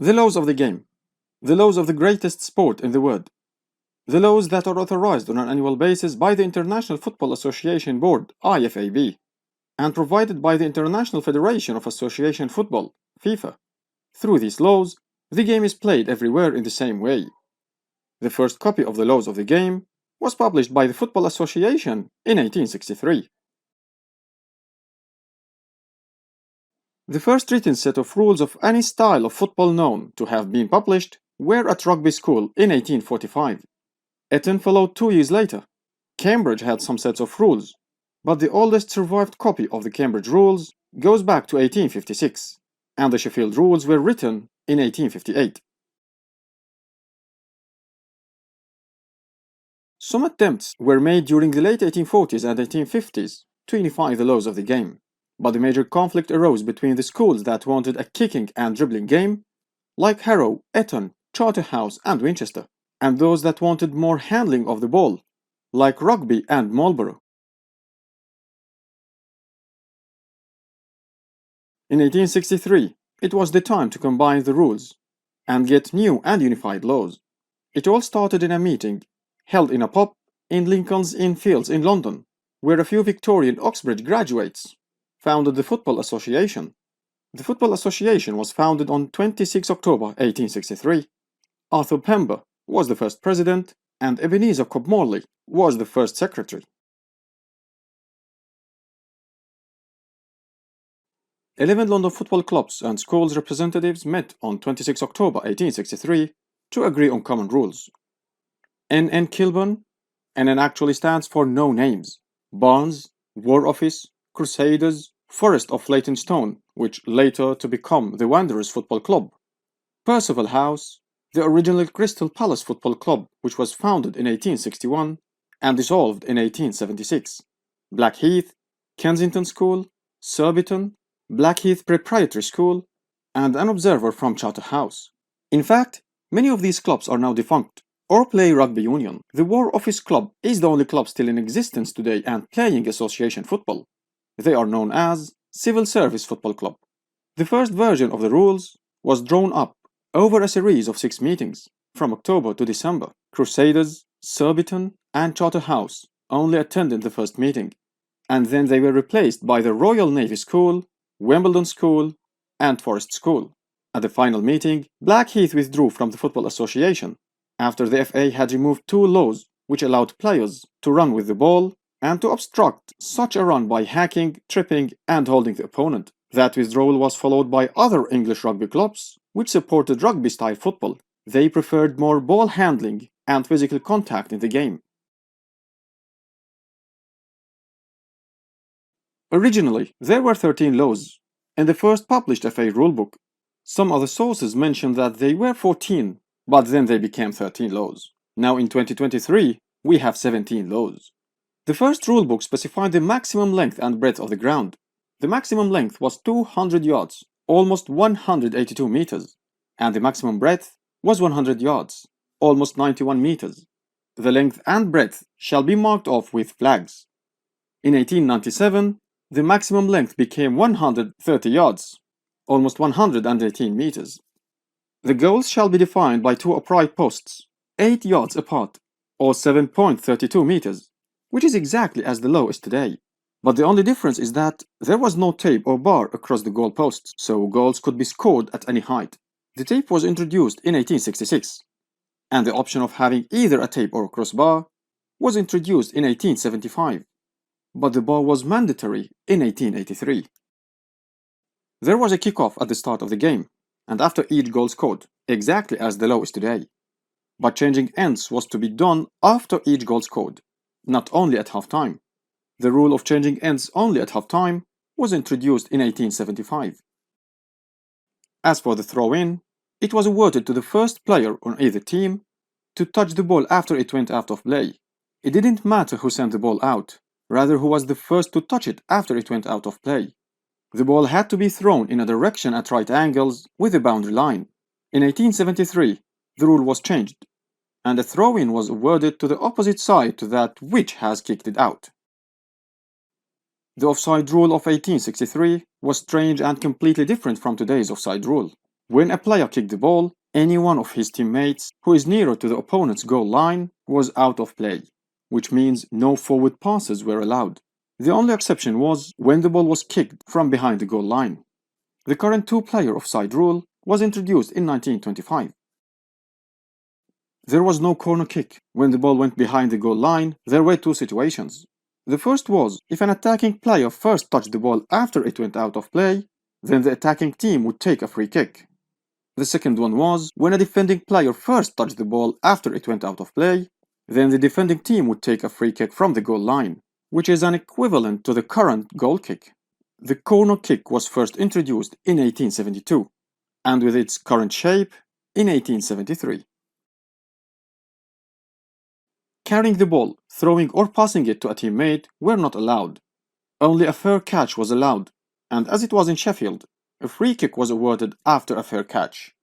The laws of the game. The laws of the greatest sport in the world. The laws that are authorized on an annual basis by the International Football Association Board (IFAB) and provided by the International Federation of Association Football (FIFA). Through these laws, the game is played everywhere in the same way. The first copy of the laws of the game was published by the Football Association in 1863. The first written set of rules of any style of football known to have been published were at Rugby School in 1845. Eton followed 2 years later. Cambridge had some sets of rules, but the oldest survived copy of the Cambridge rules goes back to 1856, and the Sheffield rules were written in 1858. Some attempts were made during the late 1840s and 1850s to unify the laws of the game, but the major conflict arose between the schools that wanted a kicking and dribbling game, like Harrow, Eton, Charterhouse, and Winchester, and those that wanted more handling of the ball, like Rugby and Marlborough. In 1863, it was the time to combine the rules and get new and unified laws. It all started in a meeting held in a pub in Lincoln's Inn Fields in London, where a few Victorian Oxbridge graduates founded the Football Association. The Football Association was founded on 26 October 1863. Arthur Pember was the first president, and Ebenezer Cobb Morley was the first secretary. 11 London football clubs and schools representatives met on 26 October 1863 to agree on common rules. NN Kilburn. NN actually stands for No Names. Barnes, War Office, Crusaders, Forest of Leytonstone, which later to become the Wanderers Football Club. Percival House, the original Crystal Palace Football Club, which was founded in 1861 and dissolved in 1876. Blackheath, Kensington School, Surbiton, Blackheath Preparatory School, and an observer from Charterhouse. In fact, many of these clubs are now defunct or play rugby union. The War Office Club is the only club still in existence today and playing association football. They are known as Civil Service Football Club. The first version of the rules was drawn up over a series of 6 meetings from October to December. Crusaders, Surbiton, and Charterhouse only attended the first meeting, and then they were replaced by the Royal Navy School, Wimbledon School, and Forest School. At the final meeting, Blackheath withdrew from the Football Association after the FA had removed 2 laws which allowed players to run with the ball and to obstruct such a run by hacking, tripping, and holding the opponent. That withdrawal was followed by other English rugby clubs which supported rugby-style football. They preferred more ball handling and physical contact in the game. Originally, there were 13 laws in the first published FA rulebook. Some other sources mention that they were 14, but then they became 13 laws. Now in 2023, we have 17 laws. The first rulebook specified the maximum length and breadth of the ground. The maximum length was 200 yards, almost 182 meters, and the maximum breadth was 100 yards, almost 91 meters. The length and breadth shall be marked off with flags. In 1897, the maximum length became 130 yards, almost 118 meters. The goals shall be defined by 2 upright posts, 8 yards apart, or 7.32 meters, which is exactly as the law is today. But the only difference is that there was no tape or bar across the goal posts, so goals could be scored at any height. The tape was introduced in 1866, and the option of having either a tape or a crossbar was introduced in 1875, but the bar was mandatory in 1883. There was a kickoff at the start of the game, and after each goal scored, exactly as the law is today. But changing ends was to be done after each goal scored, not only at halftime. The rule of changing ends only at halftime was introduced in 1875. As for the throw-in, it was awarded to the first player on either team to touch the ball after it went out of play. It didn't matter who sent the ball out, rather who was the first to touch it after it went out of play. The ball had to be thrown in a direction at right angles with the boundary line. In 1873, the rule was changed, and a throw-in was awarded to the opposite side to that which has kicked it out. The offside rule of 1863 was strange and completely different from today's offside rule. When a player kicked the ball, any one of his teammates who is nearer to the opponent's goal line was out of play, which means no forward passes were allowed. The only exception was when the ball was kicked from behind the goal line. The current two-player offside rule was introduced in 1925. There was no corner kick. When the ball went behind the goal line, there were two situations. The first was if an attacking player first touched the ball after it went out of play, then the attacking team would take a free kick. The second one was when a defending player first touched the ball after it went out of play, then the defending team would take a free kick from the goal line, which is an equivalent to the current goal kick. The corner kick was first introduced in 1872, and with its current shape in 1873. Carrying the ball, throwing or passing it to a teammate were not allowed. Only a fair catch was allowed, and as it was in Sheffield, a free kick was awarded after a fair catch.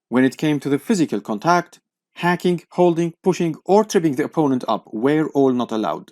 When it came to the physical contact, hacking, holding, pushing, or tripping the opponent up were all not allowed.